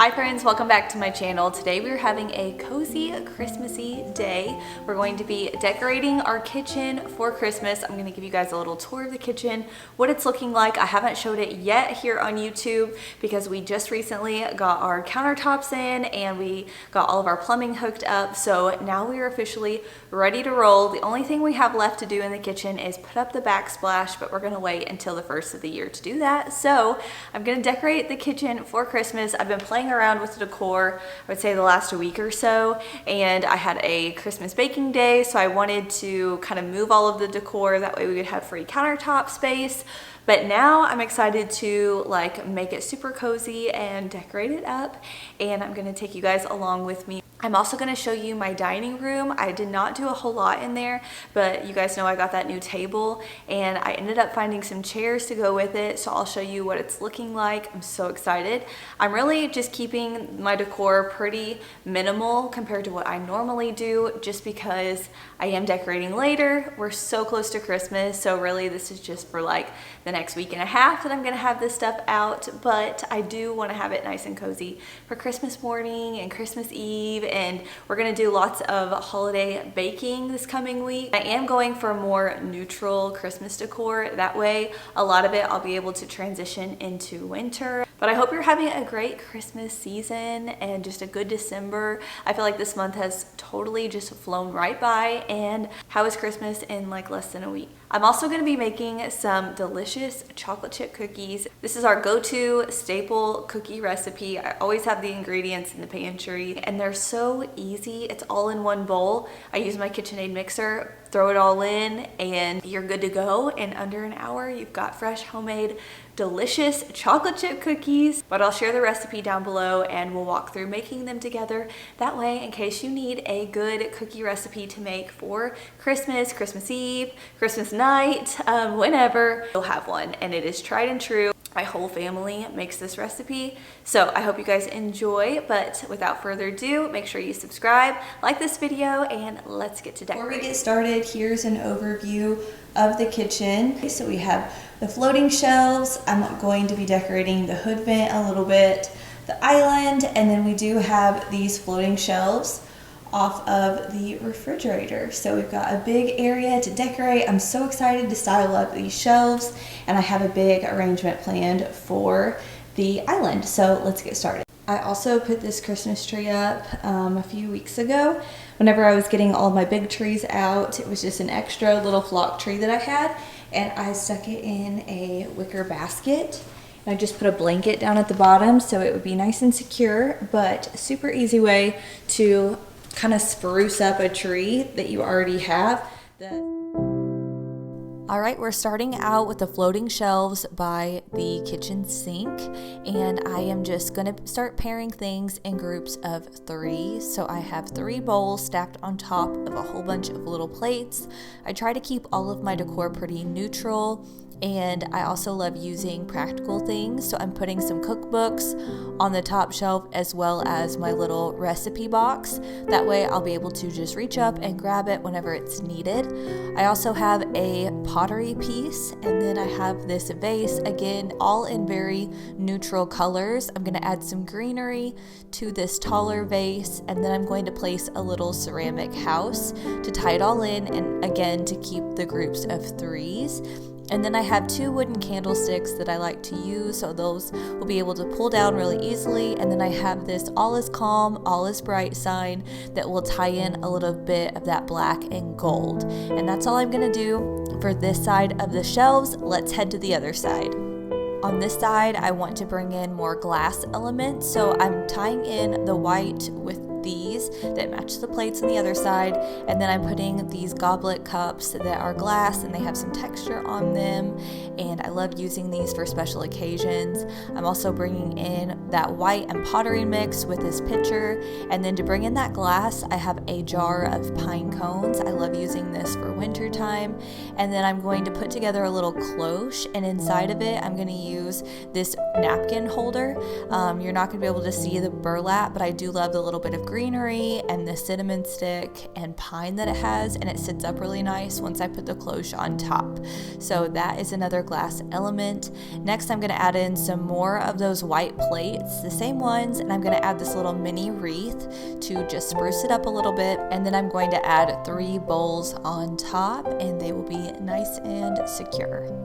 Hi friends, welcome back to my channel. Today we're having a cozy Christmassy day. We're going to be decorating our kitchen for Christmas. I'm going to give you guys a little tour of the kitchen, what it's looking like. I haven't showed it yet here on YouTube because we just recently got our countertops in and we got all of our plumbing hooked up. So now we are officially ready to roll. The only thing we have left to do in the kitchen is put up the backsplash, but we're going to wait until the first of the year to do that. So I'm going to decorate the kitchen for Christmas. I've been playing around with the decor, I would say the last week or so, and I had a Christmas baking day, so I wanted to kind of move all of the decor, that way we would have free countertop space. But now I'm excited to make it super cozy and decorate it up, and I'm gonna take you guys along with me. I'm also going to show you my dining room. I did not do a whole lot in there, but you guys know I got that new table and I ended up finding some chairs to go with it, so I'll show you what it's looking like. I'm so excited. I'm really just keeping my decor pretty minimal compared to what I normally do, just because I am decorating later. We're so close to Christmas, so really this is just for the next week and a half that I'm going to have this stuff out, but I do want to have it nice and cozy for Christmas morning and Christmas Eve. And we're gonna do lots of holiday baking this coming week. I am going for more neutral Christmas decor. That way, a lot of it I'll be able to transition into winter. But I hope you're having a great Christmas season and just a good December. I feel like this month has totally just flown right by. And how is Christmas in less than a week? I'm also going to be making some delicious chocolate chip cookies. This is our go-to staple cookie recipe. I always have the ingredients in the pantry and they're so easy. It's all in one bowl. I use my KitchenAid mixer, throw it all in, and you're good to go. In under an hour, you've got fresh, homemade, delicious chocolate chip cookies. But I'll share the recipe down below and we'll walk through making them together. That way, in case you need a good cookie recipe to make for Christmas, Christmas Eve, Christmas night, whenever, you'll have one. And it is tried and true. My whole family makes this recipe, so I hope you guys enjoy. But without further ado, make sure you subscribe, like this video, and let's get to decorating. Before we get started, here's an overview of the kitchen. Okay, so we have the floating shelves. I'm going to be decorating the hood vent a little bit, the island, and then we do have these floating shelves off of the refrigerator. So we've got a big area to decorate. I'm so excited to style up these shelves, and I have a big arrangement planned for the island. So let's get started. I also put this Christmas tree up a few weeks ago. Whenever I was getting all my big trees out, it was just an extra little flock tree that I had, and I stuck it in a wicker basket. I just put a blanket down at the bottom so it would be nice and secure, but a super easy way to kind of spruce up a tree that you already have. All right, we're starting out with the floating shelves by the kitchen sink, and I am just gonna start pairing things in groups of 3. So I have 3 bowls stacked on top of a whole bunch of little plates. I try to keep all of my decor pretty neutral, and I also love using practical things. So I'm putting some cookbooks on the top shelf as well as my little recipe box. That way I'll be able to just reach up and grab it whenever it's needed. I also have a pottery piece, and then I have this vase, again, all in very neutral colors. I'm gonna add some greenery to this taller vase, and then I'm going to place a little ceramic house to tie it all in, and again, to keep the groups of 3s. And then I have 2 wooden candlesticks that I like to use, so those will be able to pull down really easily. And then I have this all is calm, all is bright sign that will tie in a little bit of that black and gold. And that's all I'm gonna do for this side of the shelves. Let's head to the other side. On this side, I want to bring in more glass elements, so I'm tying in the white with these that match the plates on the other side, and then I'm putting these goblet cups that are glass and they have some texture on them, and I love using these for special occasions. I'm also bringing in that white and pottery mix with this pitcher, and then to bring in that glass, I have a jar of pine cones. I love using this for winter time. And then I'm going to put together a little cloche, and inside of it I'm going to use this napkin holder. You're not going to be able to see the burlap, but I do love the little bit of greenery and the cinnamon stick and pine that it has, and it sits up really nice once I put the cloche on top. So that is another glass element. Next, I'm gonna add in some more of those white plates, the same ones, and I'm gonna add this little mini wreath to just spruce it up a little bit. And then I'm going to add 3 bowls on top, and they will be nice and secure.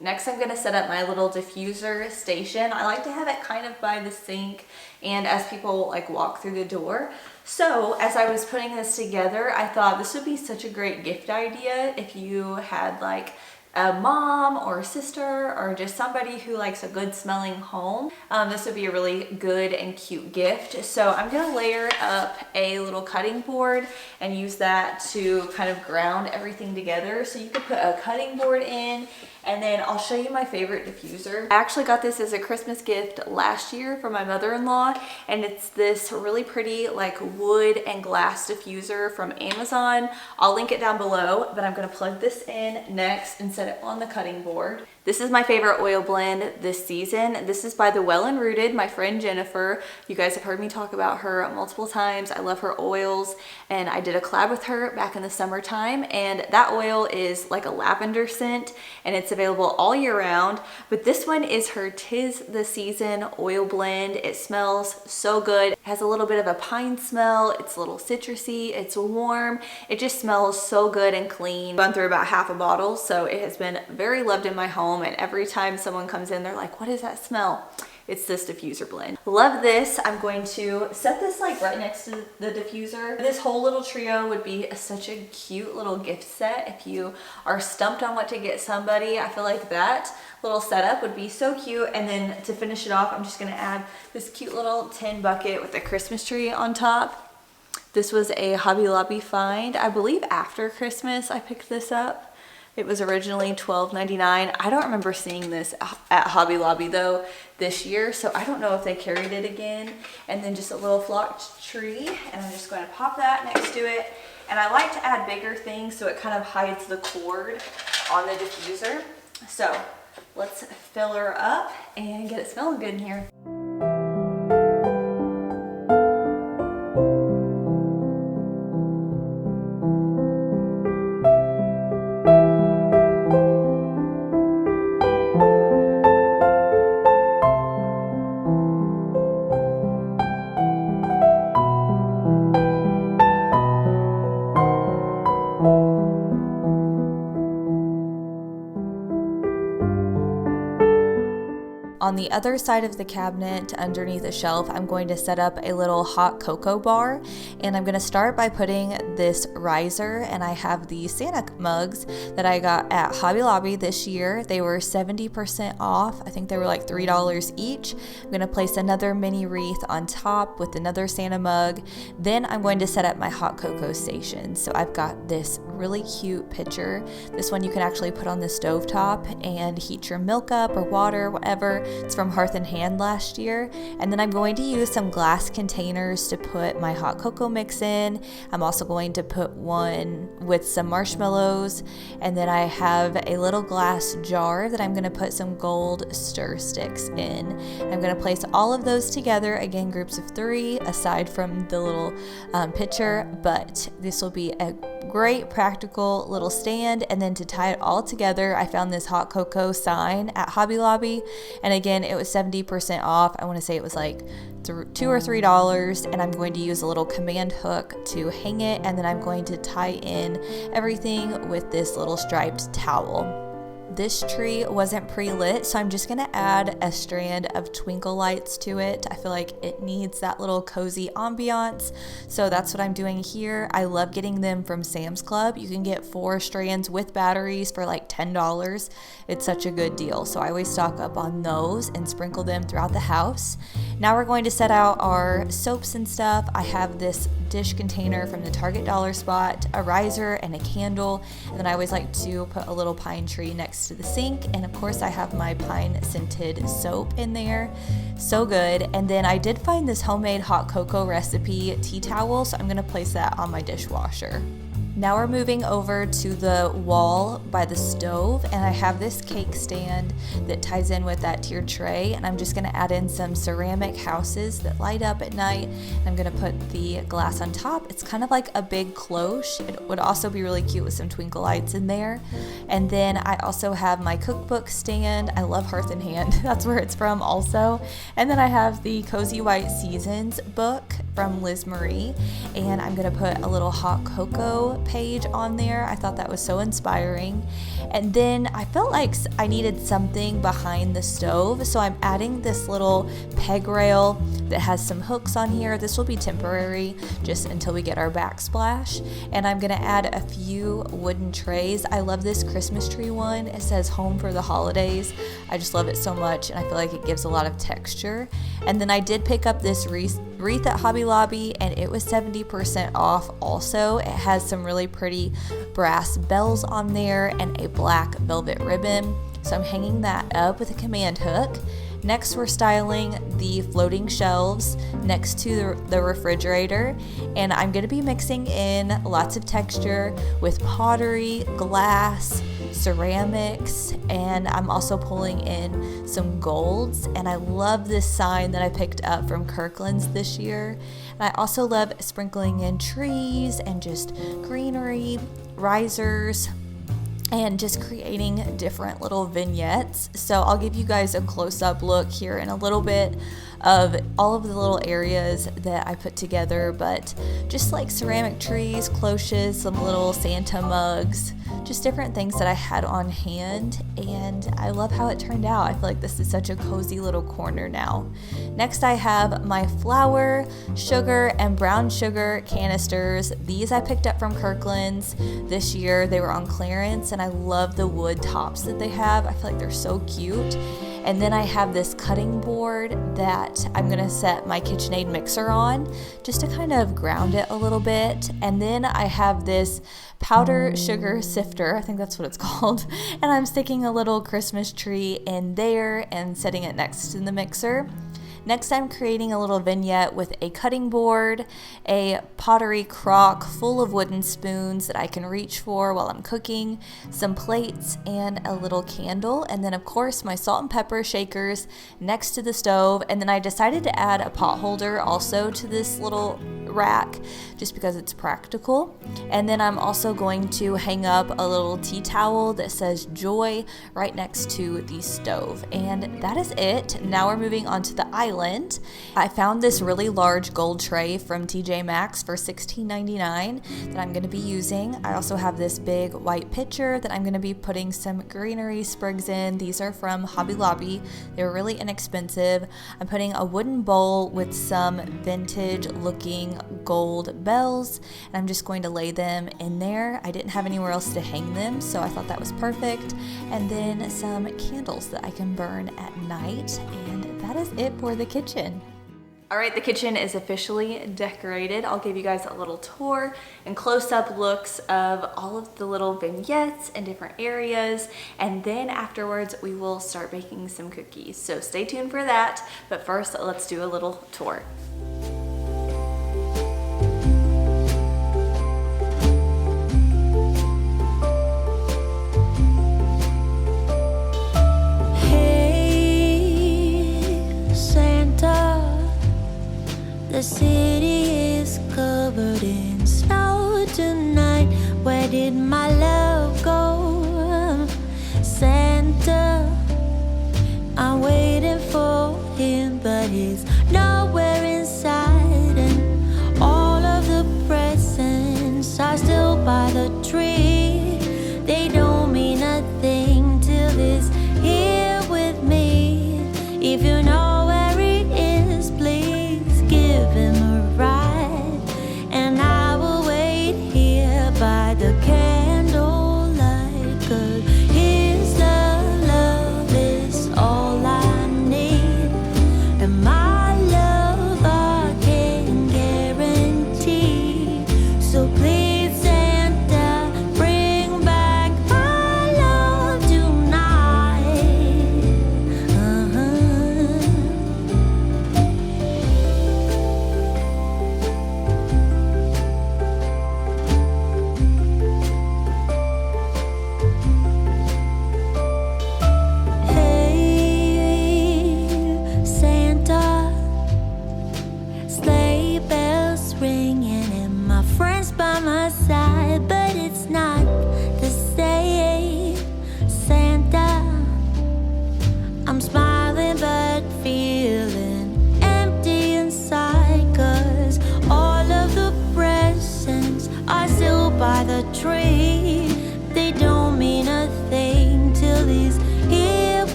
Next, I'm gonna set up my little diffuser station. I like to have it kind of by the sink and as people like walk through the door. So as I was putting this together, I thought this would be such a great gift idea if you had like a mom or a sister or just somebody who likes a good smelling home. This would be a really good and cute gift. So I'm gonna layer up a little cutting board and use that to kind of ground everything together. So you could put a cutting board in, and then I'll show you my favorite diffuser. I actually got this as a Christmas gift last year from my mother-in-law, and it's this really pretty like wood and glass diffuser from Amazon. I'll link it down below, but I'm gonna plug this in next and set it on the cutting board. This is my favorite oil blend this season. This is by the Well and Rooted, my friend Jennifer. You guys have heard me talk about her multiple times. I love her oils, and I did a collab with her back in the summertime, and that oil is like a lavender scent, and it's available all year round. But this one is her 'Tis the Season oil blend. It smells so good. It has a little bit of a pine smell. It's a little citrusy. It's warm. It just smells so good and clean. I've gone through about half a bottle, so it has been very loved in my home. And every time someone comes in, they're like, what is that smell? It's this diffuser blend. Love this. I'm going to set this like right next to the diffuser. This whole little trio would be such a cute little gift set. If you are stumped on what to get somebody, I feel like that little setup would be so cute. And then to finish it off, I'm just gonna add this cute little tin bucket with a Christmas tree on top. This was a Hobby Lobby find. I believe after Christmas I picked this up. It was originally $12.99. I don't remember seeing this at Hobby Lobby though this year, so I don't know if they carried it again. And then just a little flocked tree, and I'm just going to pop that next to it. And I like to add bigger things so it kind of hides the cord on the diffuser. So let's fill her up and get it smelling good in here. On the other side of the cabinet, underneath a shelf, I'm going to set up a little hot cocoa bar, and I'm going to start by putting this riser, and I have these Santa mugs that I got at Hobby Lobby this year. They were 70% off. I think they were like $3 each. I'm going to place another mini wreath on top with another Santa mug. Then I'm going to set up my hot cocoa station. So I've got this really cute pitcher. This one you can actually put on the stovetop and heat your milk up or water, whatever. It's from Hearth and Hand last year. And then I'm going to use some glass containers to put my hot cocoa mix in. I'm also going to put one with some marshmallows. And then I have a little glass jar that I'm going to put some gold stir sticks in. I'm going to place all of those together, again, groups of 3, aside from the little pitcher. But this will be a great practical little stand. And then to tie it all together, I found this hot cocoa sign at Hobby Lobby, and again it was 70% off. I want to say it was like $2 or $3, and I'm going to use a little command hook to hang it, and then I'm going to tie in everything with this little striped towel. This tree wasn't pre-lit, so I'm just gonna add a strand of twinkle lights to it. I feel like it needs that little cozy ambiance, so that's what I'm doing here. I love getting them from Sam's Club. You can get 4 strands with batteries for like $10. It's such a good deal, so I always stock up on those and sprinkle them throughout the house. Now we're going to set out our soaps and stuff. I have this dish container from the Target Dollar Spot, a riser, and a candle, and then I always like to put a little pine tree next to the sink, and of course I have my pine scented soap in there. So good. And then I did find this homemade hot cocoa recipe tea towel, so I'm going to place that on my dishwasher. Now we're moving over to the wall by the stove, and I have this cake stand that ties in with that tiered tray, and I'm just gonna add in some ceramic houses that light up at night. I'm gonna put the glass on top. It's kind of like a big cloche. It would also be really cute with some twinkle lights in there. And then I also have my cookbook stand. I love Hearth and Hand. That's where it's from also. And then I have the Cozy White Seasons book from Liz Marie, and I'm gonna put a little hot cocoa page on there. I thought that was so inspiring. And then I felt like I needed something behind the stove, so I'm adding this little peg rail that has some hooks on here. This will be temporary just until we get our backsplash. And I'm gonna add a few wooden trays. I love this Christmas tree one. It says home for the holidays. I just love it so much, and I feel like it gives a lot of texture. And then I did pick up this wreath at Hobby Lobby, and it was 70% off also. It has some really pretty brass bells on there and a black velvet ribbon. So I'm hanging that up with a command hook. Next, we're styling the floating shelves next to the refrigerator, and I'm gonna be mixing in lots of texture with pottery, glass, ceramics, and I'm also pulling in some golds. And I love this sign that I picked up from Kirkland's this year. And I also love sprinkling in trees and just greenery, risers, and just creating different little vignettes. So I'll give you guys a close-up look here in a little bit of all of the little areas that I put together, but just like ceramic trees, cloches, some little Santa mugs, just different things that I had on hand, and I love how it turned out. I feel like this is such a cozy little corner now. Next, I have my flour, sugar, and brown sugar canisters. These I picked up from Kirkland's this year. They were on clearance, and I love the wood tops that they have. I feel like they're so cute. And then I have this cutting board that I'm gonna set my KitchenAid mixer on just to kind of ground it a little bit. And then I have this powder sugar sifter, I think that's what it's called, and I'm sticking a little Christmas tree in there and setting it next to the mixer. Next, I'm creating a little vignette with a cutting board, a pottery crock full of wooden spoons that I can reach for while I'm cooking, some plates, and a little candle. And then, of course, my salt and pepper shakers next to the stove. And then I decided to add a pot holder also to this little rack just because it's practical. And then I'm also going to hang up a little tea towel that says joy right next to the stove. And that is it. Now we're moving on to the island. I found this really large gold tray from TJ Maxx for $16.99 that I'm going to be using. I also have this big white pitcher that I'm going to be putting some greenery sprigs in. These are from Hobby Lobby. They were really inexpensive. I'm putting a wooden bowl with some vintage looking gold bells, and I'm just going to lay them in there. I didn't have anywhere else to hang them, so I thought that was perfect. And then some candles that I can burn at night, and that is it for the kitchen. All right, the kitchen is officially decorated. I'll give you guys a little tour and close-up looks of all of the little vignettes and different areas, and then afterwards we will start baking some cookies. So stay tuned for that, but first let's do a little tour. The city is covered in snow tonight. Where did my love go? Santa, I'm waiting for him, but he's nowhere in sight. And all of the presents are still by the tree. They don't mean a thing till he's here with me. If you know where he is, please give him a ride.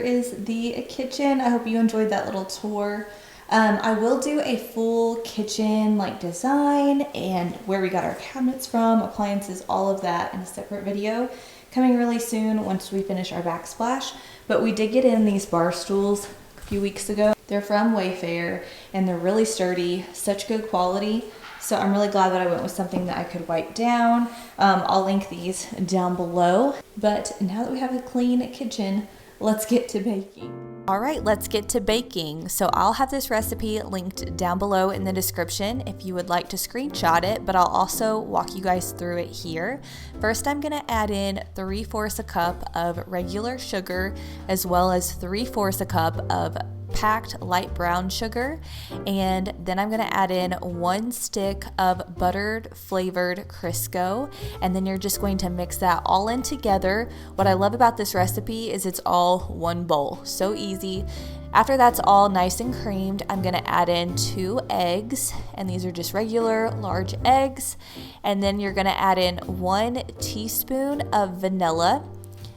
is the kitchen. I hope you enjoyed that little tour. I will do a full kitchen like design and where we got our cabinets from, appliances, all of that in a separate video coming really soon once we finish our backsplash. But we did get in these bar stools a few weeks ago. They're from Wayfair and they're really sturdy, such good quality. So I'm really glad that I went with something that I could wipe down. I'll link these down below. But now that we have a clean kitchen, let's get to baking. All right, let's get to baking. So I'll have this recipe linked down below in the description if you would like to screenshot it, but I'll also walk you guys through it here. First, I'm gonna add in 3/4 a cup of regular sugar, as well as 3/4 a cup of packed light brown sugar, and then I'm gonna add in 1 stick of buttered flavored Crisco, and then you're just going to mix that all in together. What I love about this recipe is it's all one bowl, so easy. After that's all nice and creamed, I'm gonna add in 2 eggs, and these are just regular large eggs, and then you're gonna add in 1 teaspoon of vanilla.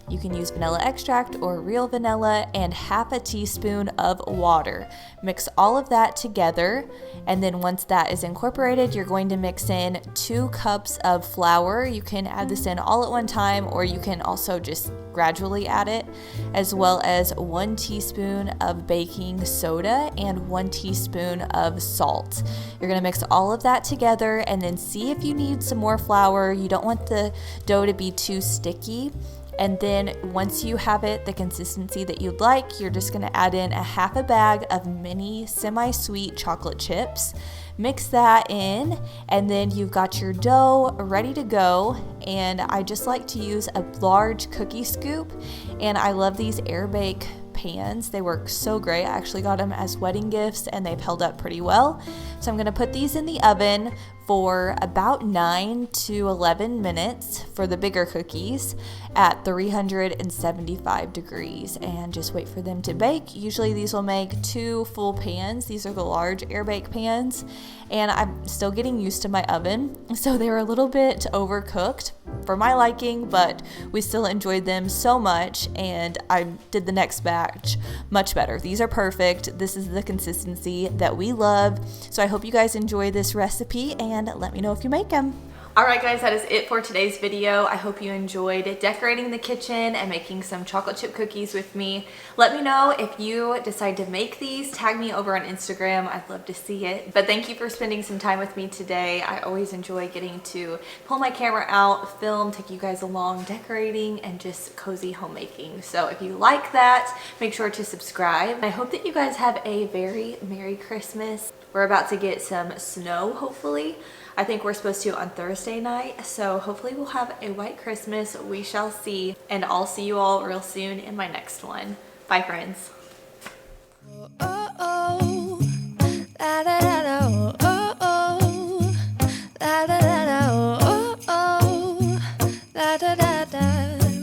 You can use vanilla extract or real vanilla, and 1/2 teaspoon of water. Mix all of that together, and then once that is incorporated, you're going to mix in 2 cups of flour. You can add this in all at one time, or you can also just gradually add it, as well as 1 teaspoon of baking soda and 1 teaspoon of salt. You're gonna mix all of that together and then see if you need some more flour. You don't want the dough to be too sticky. And then once you have it the consistency that you'd like, you're just gonna add in 1/2 bag of mini semi-sweet chocolate chips. Mix that in, and then you've got your dough ready to go. And I just like to use a large cookie scoop, and I love these air bake pans. They work so great. I actually got them as wedding gifts and they've held up pretty well. So I'm gonna put these in the oven for about 9 to 11 minutes for the bigger cookies at 375 degrees, and just wait for them to bake. Usually these will make 2 full pans. These are the large air bake pans, and I'm still getting used to my oven, so they were a little bit overcooked for my liking, but we still enjoyed them so much, and I did the next batch much better. These are perfect. This is the consistency that we love. So I hope you guys enjoy this recipe, and let me know if you make them. Alright guys, that is it for today's video. I hope you enjoyed decorating the kitchen and making some chocolate chip cookies with me. Let me know if you decide to make these. Tag me over on Instagram. I'd love to see it. But thank you for spending some time with me today. I always enjoy getting to pull my camera out, film, take you guys along decorating and just cozy homemaking. So if you like that, make sure to subscribe. I hope that you guys have a very Merry Christmas. We're about to get some snow, hopefully. I think we're supposed to on Thursday night, so hopefully we'll have a white Christmas. We shall see, and I'll see you all real soon in my next one. Bye, friends.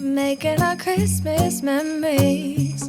Making our Christmas memories.